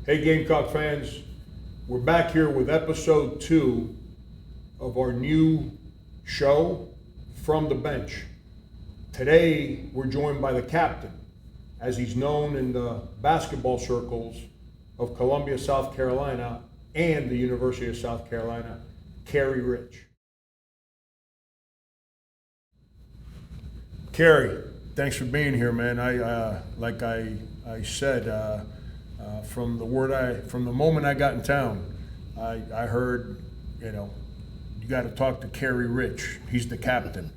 Hey Gamecock fans, we're back here with episode 2 of our new show, From the Bench. Today we're joined by the captain, as he's known in the basketball circles of Columbia, South Carolina and the University of South Carolina, Carey Rich. Carey, thanks for being here, man. Like I said, from the moment I got in town, I heard, you got to talk to Carey Rich. He's the captain,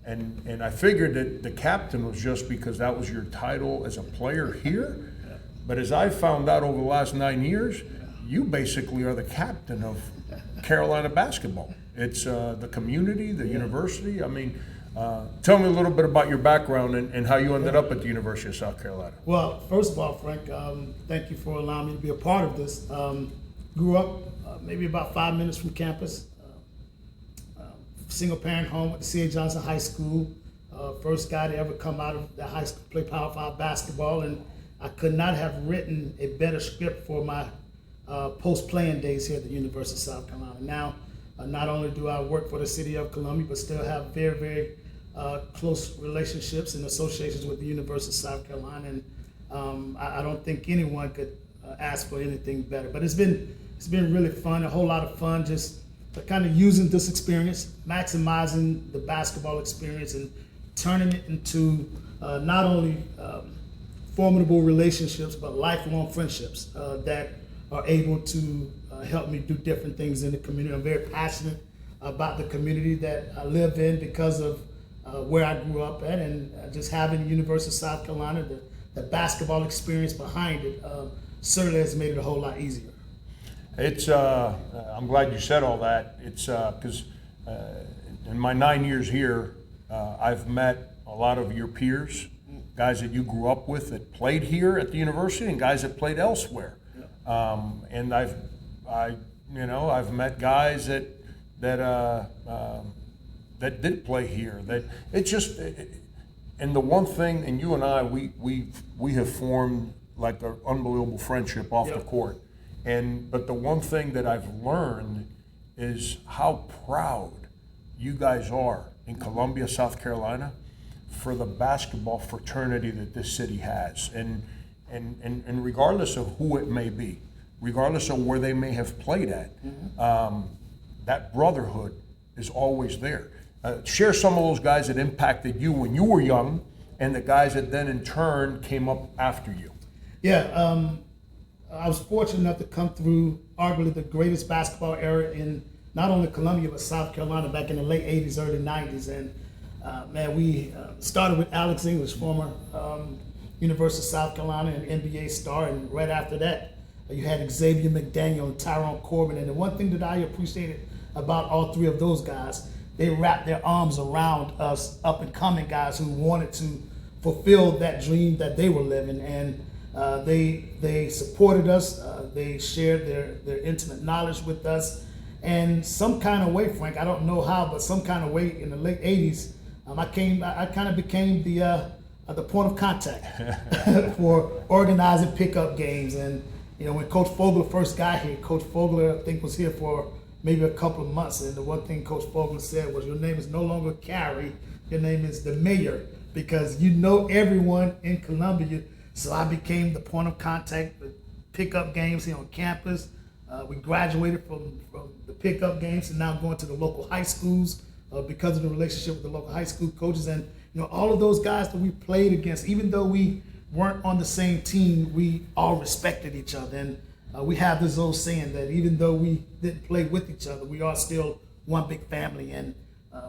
and I figured that the captain was just because that was your title as a player here. But as I found out over the last 9 years, you basically are the captain of Carolina basketball. It's the community, the university. I mean, tell me a little bit about your background and how you ended up at the University of South Carolina. Well, first of all, Frank, thank you for allowing me to be a part of this. Grew up maybe about 5 minutes from campus. Single parent home at C.A. Johnson High School. First guy to ever come out of the high school, play Power 5 basketball, and I could not have written a better script for my post-playing days here at the University of South Carolina. Now, not only do I work for the city of Columbia, but still have very, very close relationships and associations with the University of South Carolina, and I don't think anyone could ask for anything better. But it's been really fun, a whole lot of fun, just kind of using this experience, maximizing the basketball experience, and turning it into not only formidable relationships, but lifelong friendships that are able to help me do different things in the community. I'm very passionate about the community that I live in because of where I grew up at, and just having the University of South Carolina, the basketball experience behind it certainly has made it a whole lot easier. It's, I'm glad you said all that. It's because in my 9 years here, I've met a lot of your peers, guys that you grew up with that played here at the university and guys that played elsewhere. And I've met guys that did play here. That it's just, and the one thing, and you and I, we have formed like an unbelievable friendship off the court. But the one thing that I've learned is how proud you guys are in Columbia, South Carolina, for the basketball fraternity that this city has. And regardless of who it may be, regardless of where they may have played at, that brotherhood is always there. Share some of those guys that impacted you when you were young and the guys that then in turn came up after you. Yeah, I was fortunate enough to come through arguably the greatest basketball era in not only Columbia, but South Carolina back in the late 80s, early 90s. And we started with Alex English, former University of South Carolina and NBA star. And right after that, you had Xavier McDaniel and Tyrone Corbin. And the one thing that I appreciated about all three of those guys, they wrapped their arms around us up and coming guys who wanted to fulfill that dream that they were living. And they supported us. They shared their intimate knowledge with us. And some kind of way, Frank, I don't know how, but some kind of way in the late 80s, I kind of became the point of contact for organizing pickup games. And when Coach Fogler first got here, Coach Fogler I think was here for maybe a couple of months. And the one thing Coach Fogler said was, "Your name is no longer Carey, your name is the mayor, because you know everyone in Columbia." So I became the point of contact with pickup games here on campus. We graduated from the pickup games and now going to the local high schools because of the relationship with the local high school coaches. And all of those guys that we played against, even though we weren't on the same team, we all respected each other. And we have this old saying that even though we didn't play with each other, we are still one big family. And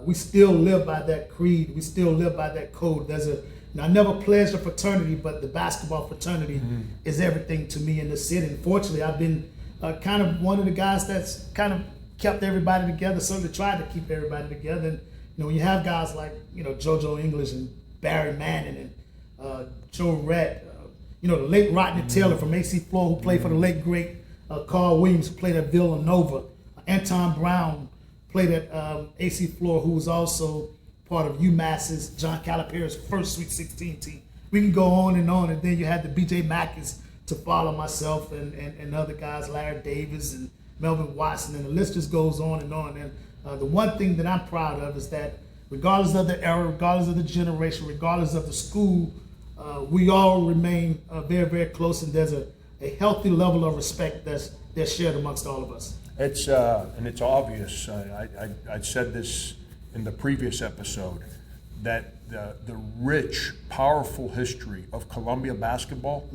we still live by that creed. We still live by that code. I never pledged a fraternity, but the basketball fraternity is everything to me in the city. And fortunately, I've been kind of one of the guys that's kind of kept everybody together, certainly tried to keep everybody together. And when you have guys like JoJo English and Barry Manning and Joe Rett, the late Rodney Taylor from AC Florida, who played for the late great Carl Williams, who played at Villanova, Anton Brown played at AC Florida, who was also part of UMass's John Calipari's first Sweet 16 team. We can go on, and then you had the B.J. Mackey's to follow myself and other guys, Larry Davis and Melvin Watson, and the list just goes on and on. And the one thing that I'm proud of is that regardless of the era, regardless of the generation, regardless of the school, we all remain very, very close, and there's a healthy level of respect that's shared amongst all of us. It's and it's obvious. I said this in the previous episode that the rich, powerful history of Columbia basketball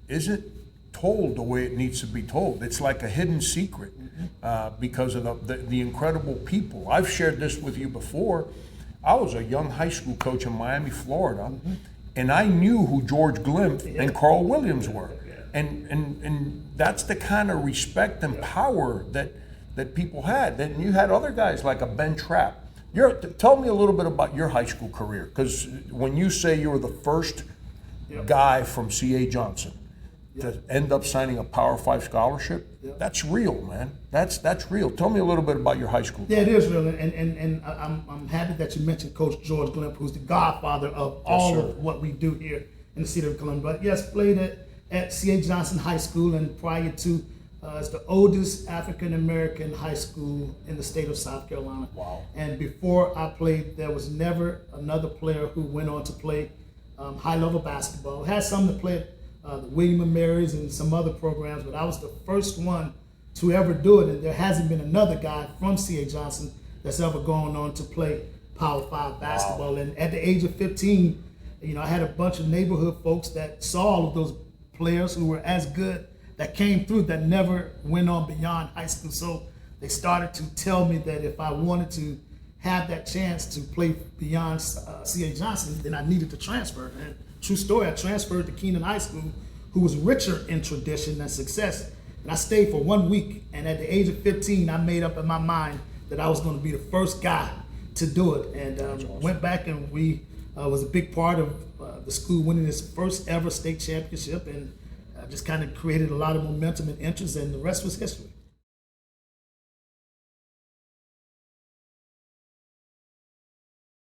isn't told the way it needs to be told. It's like a hidden secret because of the incredible people. I've shared this with you before. I was a young high school coach in Miami, Florida, and I knew who George Glimpf and Carl Williams were. And that's the kind of respect and power that people had. Then you had other guys like a Ben Trapp. Tell me a little bit about your high school career, because when you say you were the first guy from C.A. Johnson to end up signing a Power 5 scholarship, that's real, man. That's real. Tell me a little bit about your high school career. Yeah, it is real, and I'm happy that you mentioned Coach George Glimpf, who's the godfather of all of what we do here in the city of Columbia. But yes, played at C.A. Johnson High School, and prior to it's the oldest African American high school in the state of South Carolina. Wow. And before I played, there was never another player who went on to play high level basketball. Had some that played the William & Mary's and some other programs, but I was the first one to ever do it, and there hasn't been another guy from C.A. Johnson that's ever gone on to play Power 5 basketball. Wow. And at the age of 15, I had a bunch of neighborhood folks that saw all of those players who were as good that came through that never went on beyond high school. So they started to tell me that if I wanted to have that chance to play beyond C.A. Johnson, then I needed to transfer. And true story, I transferred to Keenan High School, who was richer in tradition and success. And I stayed for 1 week, and at the age of 15, I made up in my mind that I was going to be the first guy to do it. And awesome. Went back, and we was a big part of the school winning its first ever state championship, and just kind of created a lot of momentum and interest, and the rest was history.